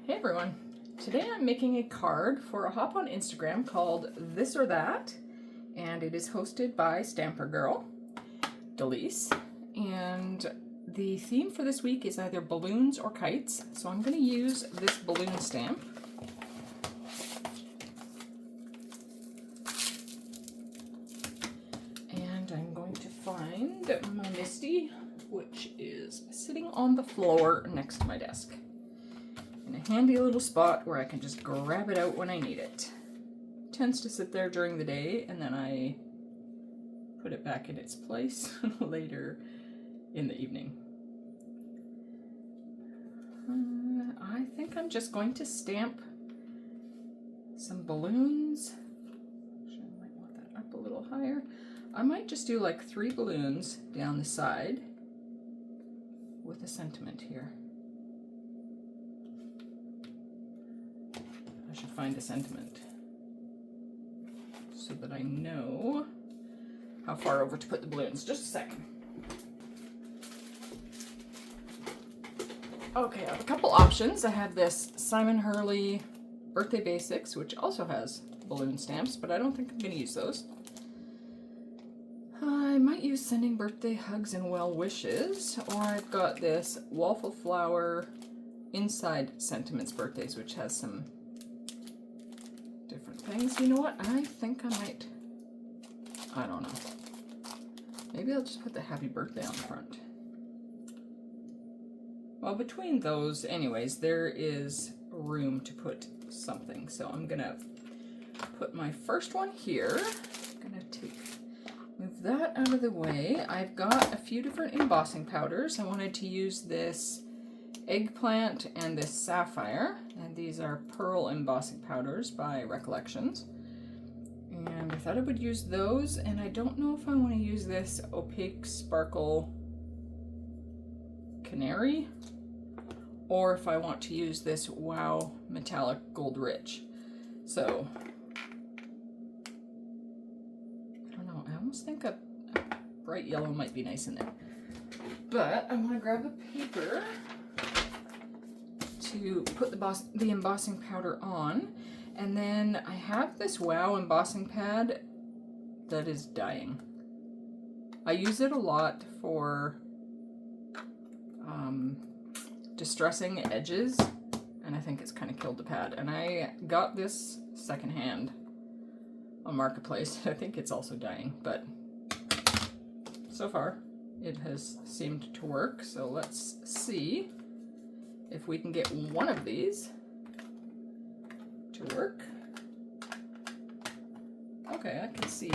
Hey everyone, today I'm making a card for a hop on Instagram called This or That, and it is hosted by Stamper Girl, Delise, and the theme for this week is either balloons or kites, so I'm going to use this balloon stamp. And I'm going to find my Misty, which is sitting on the floor next to my desk, in a handy little spot where I can just grab it out when I need it. It tends to sit there during the day, and then I put it back in its place later in the evening. I think I'm just going to stamp some balloons. Actually, I might want that up a little higher. I might just do like 3 balloons down the side with a sentiment here. I should find a sentiment so that I know how far over to put the balloons. Just a second. Okay, I have a couple options. I have this Simon Hurley Birthday Basics, which also has balloon stamps, but I don't think I'm going to use those. I might use Sending Birthday Hugs and Well Wishes, or I've got this Waffle Flower Inside Sentiments Birthdays, which has some different things. You know what? I think I might, I don't know. Maybe I'll just put the happy birthday on the front. Well, between those, anyways, there is room to put something. So I'm gonna put my first one here. I'm gonna move that out of the way. I've got a few different embossing powders. I wanted to use this eggplant and this sapphire, and these are pearl embossing powders by Recollections. And I thought I would use those, and I don't know if I want to use this opaque sparkle canary, or if I want to use this wow metallic gold rich. So I don't know, I almost think a bright yellow might be nice in there, but I want to grab a paper to put the embossing powder on. And then I have this wow embossing pad that is dying. I use it a lot for distressing edges, and I think it's kind of killed the pad. And I got this secondhand on Marketplace. I think it's also dying, but so far it has seemed to work. So let's see if we can get one of these to work. Okay, I can see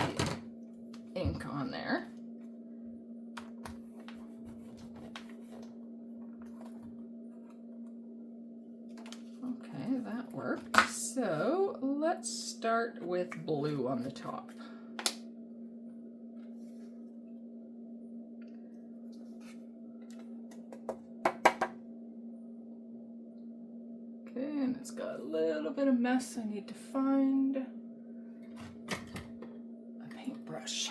ink on there. Okay, that worked. So let's start with blue on the top. Okay, and it's got a little bit of mess. I need to find a paintbrush.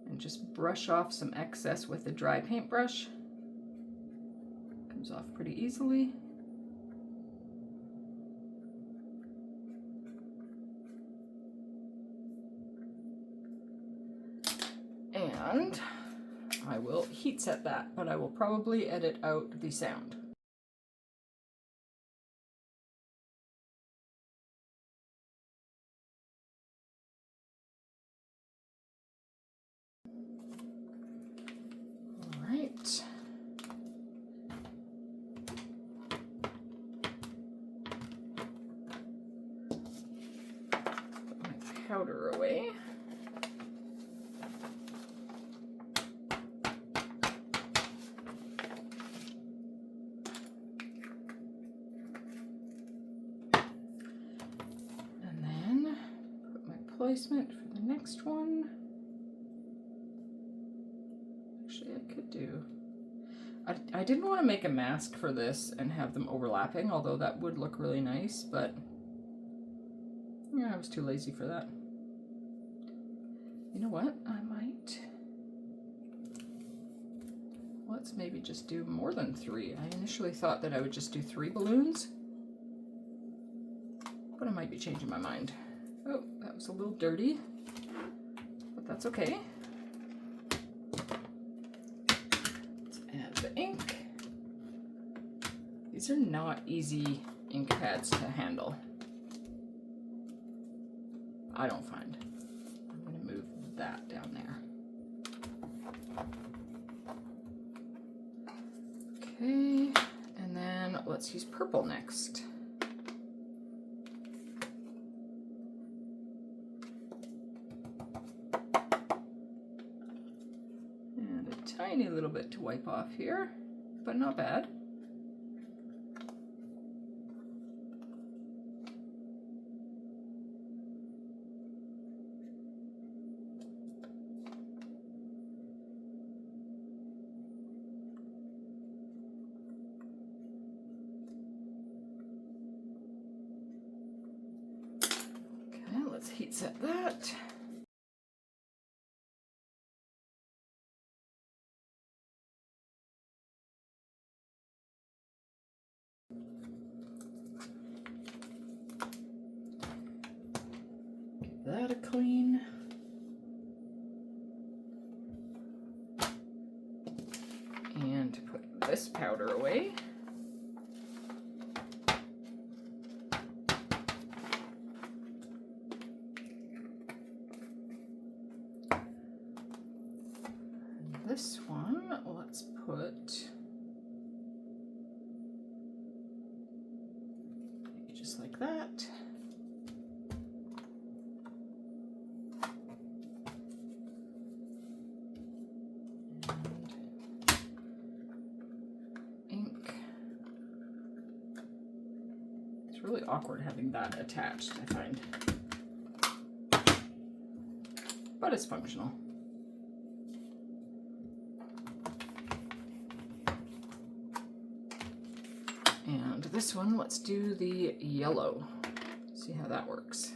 And just brush off some excess with a dry paintbrush. Comes off pretty easily. And I will heat set that, but I will probably edit out the sound. All right. Put my powder away. Placement for the next one. Actually, I could do, I didn't want to make a mask for this and have them overlapping, although that would look really nice, but yeah, I was too lazy for that. You know what? I might let's maybe just do more than 3. I initially thought that I would just do 3 balloons, but I might be changing my mind. Oh, that was a little dirty, but that's okay. Let's add the ink. These are not easy ink pads to handle, I don't find. I'm going to move that down there. Okay, and then let's use purple next. And a tiny little bit to wipe off here, but not bad. Let's heat set that. Give that a clean. And put this powder away. This one, let's put maybe just like that. And ink. It's really awkward having that attached, I find. But it's functional. And this one, let's do the yellow. See how that works.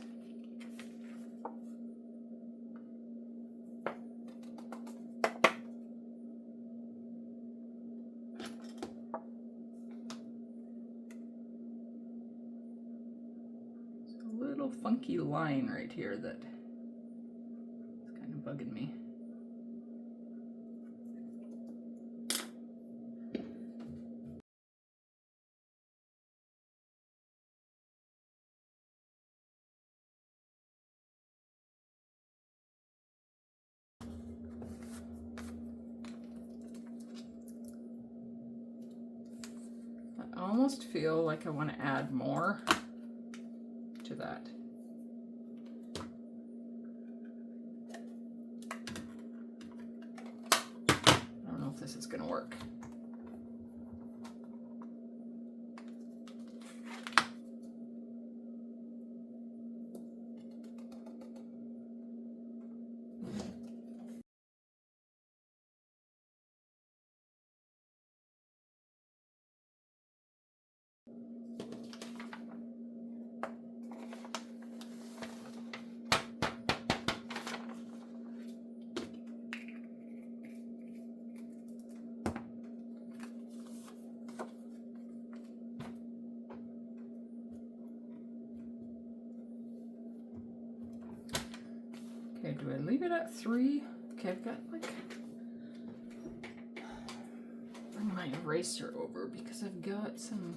There's a little funky line right here that is kind of bugging me. I almost feel like I want to add more to that. I don't know if this is going to work. Okay, do I leave it at 3? Okay, I've got like, bring my eraser over because I've got some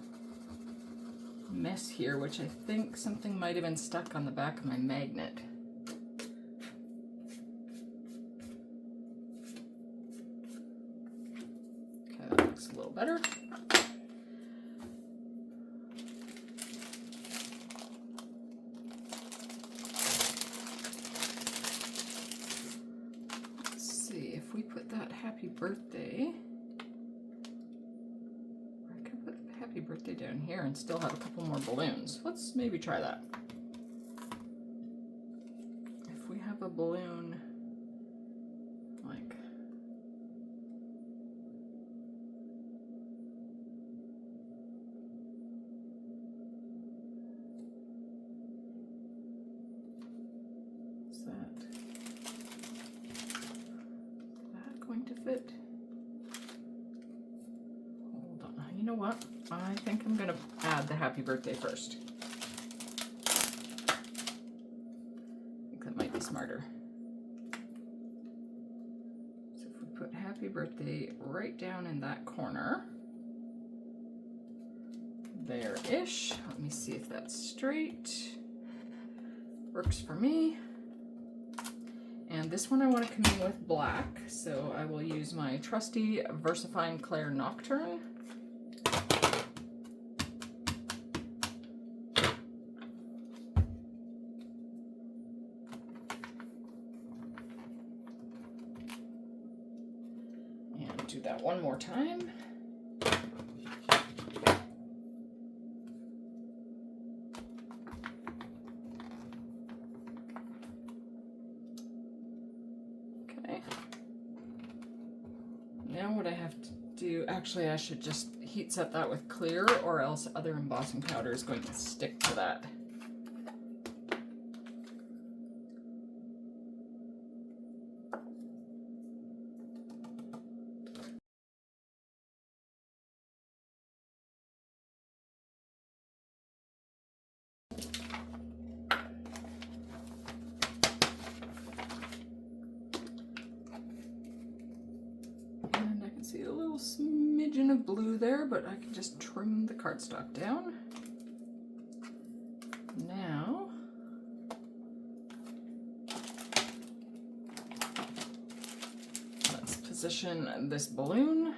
mess here, which I think something might have been stuck on the back of my magnet. Okay, that looks a little better. We put that happy birthday, I could put happy birthday down here and still have a couple more balloons. Let's maybe try that. If we have a balloon like going to fit? know what? I think I'm gonna add the happy birthday first. I think that might be smarter. So if we put happy birthday right down in that corner, there-ish. Let me see if that's straight. Works for me. And this one I want to come in with black, so I will use my trusty VersaFine Clair Nocturne. And do that one more time. Now what I have to do, actually I should just heat set that with clear, or else other embossing powder is going to stick to that. See a little smidgen of blue there, but I can just trim the cardstock down. Now, let's position this balloon.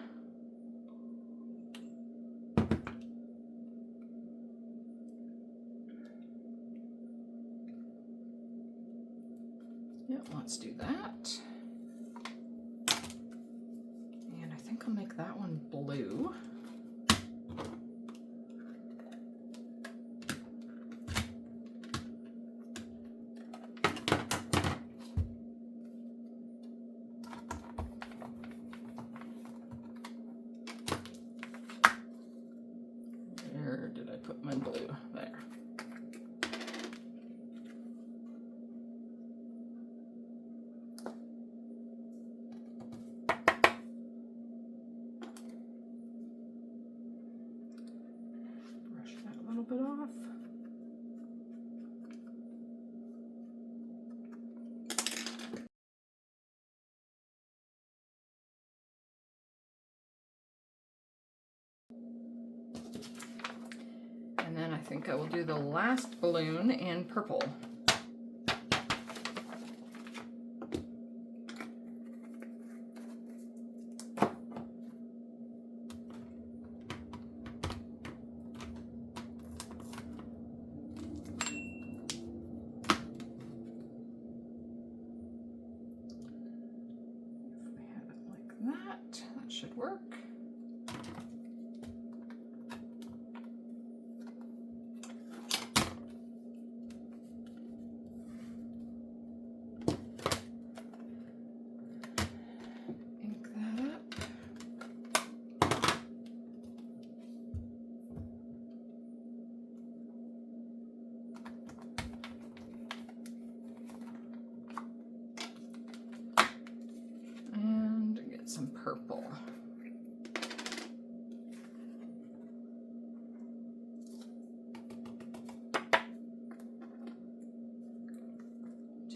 Yep, let's do that. I'll make that one blue. Where did I put my blue? There. Bit off. And then I think I will do the last balloon in purple. That should work. Ink that up. And get some purple.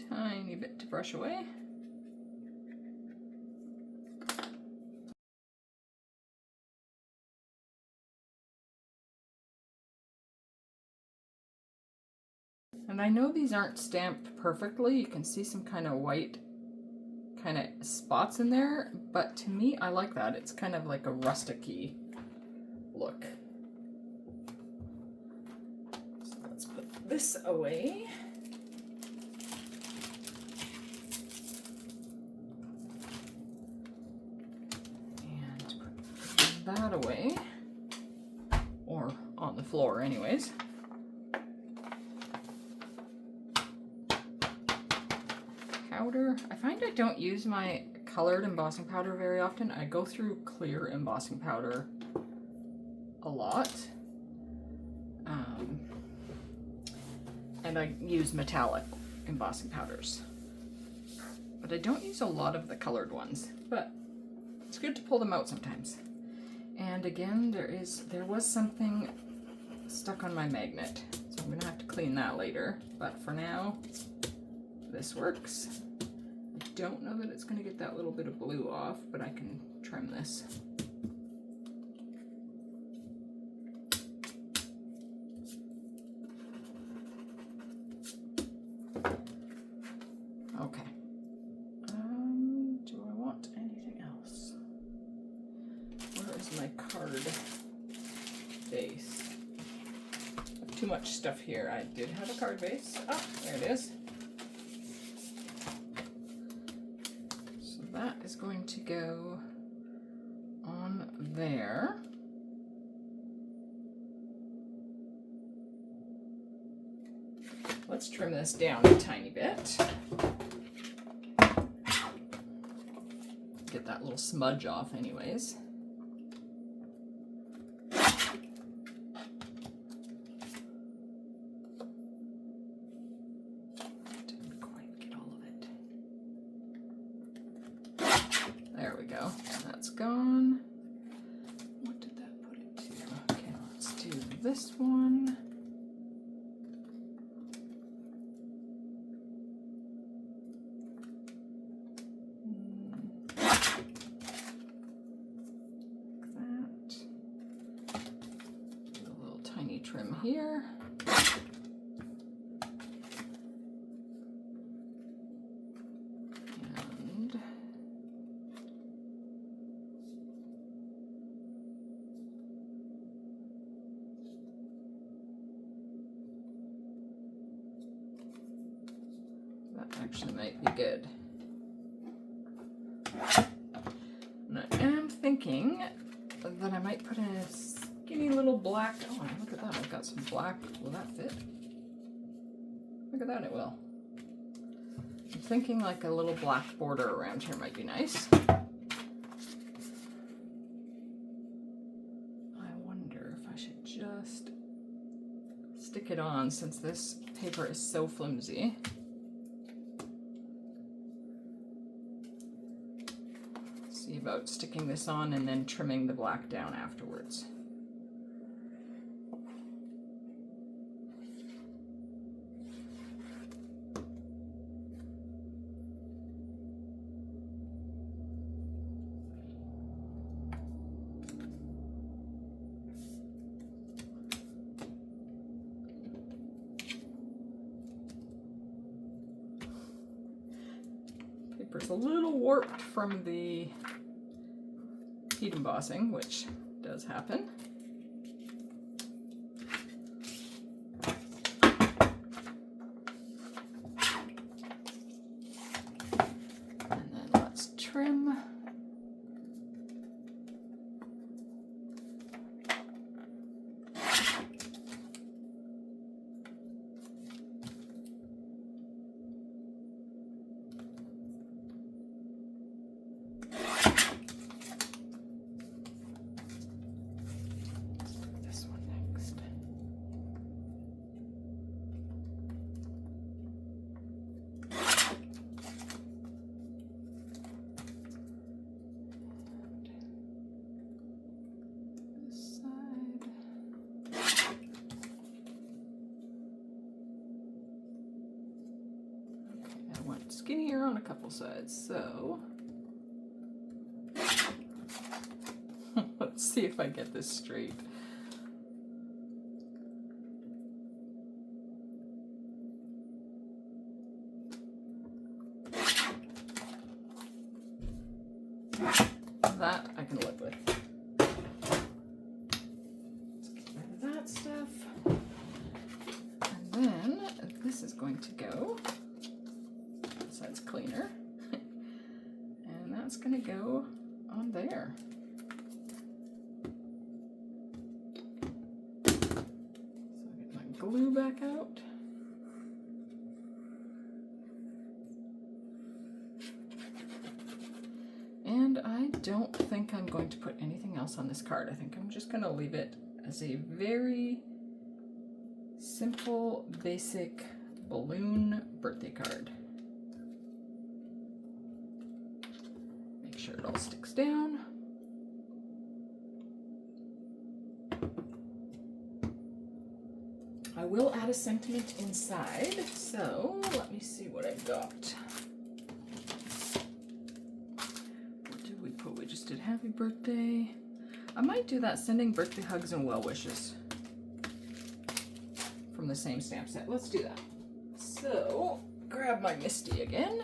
Tiny bit to brush away. And I know these aren't stamped perfectly. You can see some kind of white kind of spots in there, but to me I like that. It's kind of like a rustic-y look. So let's put this away. That away, or on the floor anyways. Powder. I find I don't use my colored embossing powder very often. I go through clear embossing powder a lot. And I use metallic embossing powders. But I don't use a lot of the colored ones, but it's good to pull them out sometimes. And again, there was something stuck on my magnet, so I'm gonna have to clean that later. But for now, this works. I don't know that it's gonna get that little bit of blue off, but I can trim this. Okay. Do I want anything else? Where is my card base? I have too much stuff here. I did have a card base. Oh, there it is. So that is going to go on there. Let's trim this down a tiny bit. Get that little smudge off anyways. Didn't quite get all of it. There we go. That's gone. What did that put it to? Okay, let's do this one. Trim here. And that actually might be good. And I am thinking that I might put in a skinny little black. Oh, look at that. I've got some black. Will that fit? Look at that, it will. I'm thinking like a little black border around here might be nice. I wonder if I should just stick it on since this paper is so flimsy. See about sticking this on and then trimming the black down afterwards. Paper's a little warped from the heat embossing, which does happen. And then let's trim. Skinnier on a couple sides, so let's see if I get this straight. That I can live with. Let's get rid of that stuff. And then this is going to go. That's cleaner. And that's going to go on there. So I'll get my glue back out. And I don't think I'm going to put anything else on this card. I think I'm just going to leave it as a very simple, basic balloon birthday card. Make sure it all sticks down. I will add a sentiment inside, so let me see what I've got. What did we put? We just did happy birthday. I might do that sending birthday hugs and well wishes from the same stamp set. Let's do that. So, grab my Misty again.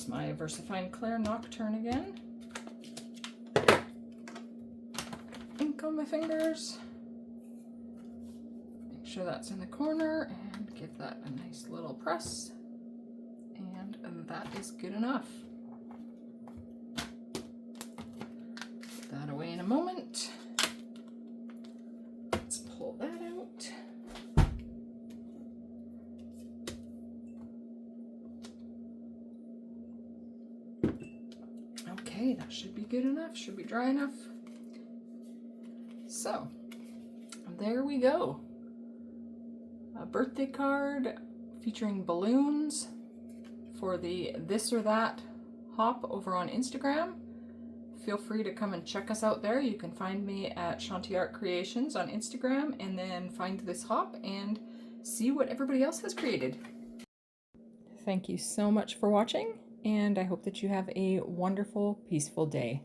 My VersaFine Claire Nocturne again. Ink on my fingers. Make sure that's in the corner and give that a nice little press. And that is good enough. Put that away in a moment. Let's pull that out. Okay, that should be good enough, should be dry enough. So, there we go. A birthday card featuring balloons for the This or That hop over on Instagram. Feel free to come and check us out there. You can find me at Shanti Art Creations on Instagram, and then find this hop and see what everybody else has created. Thank you so much for watching, and I hope that you have a wonderful, peaceful day.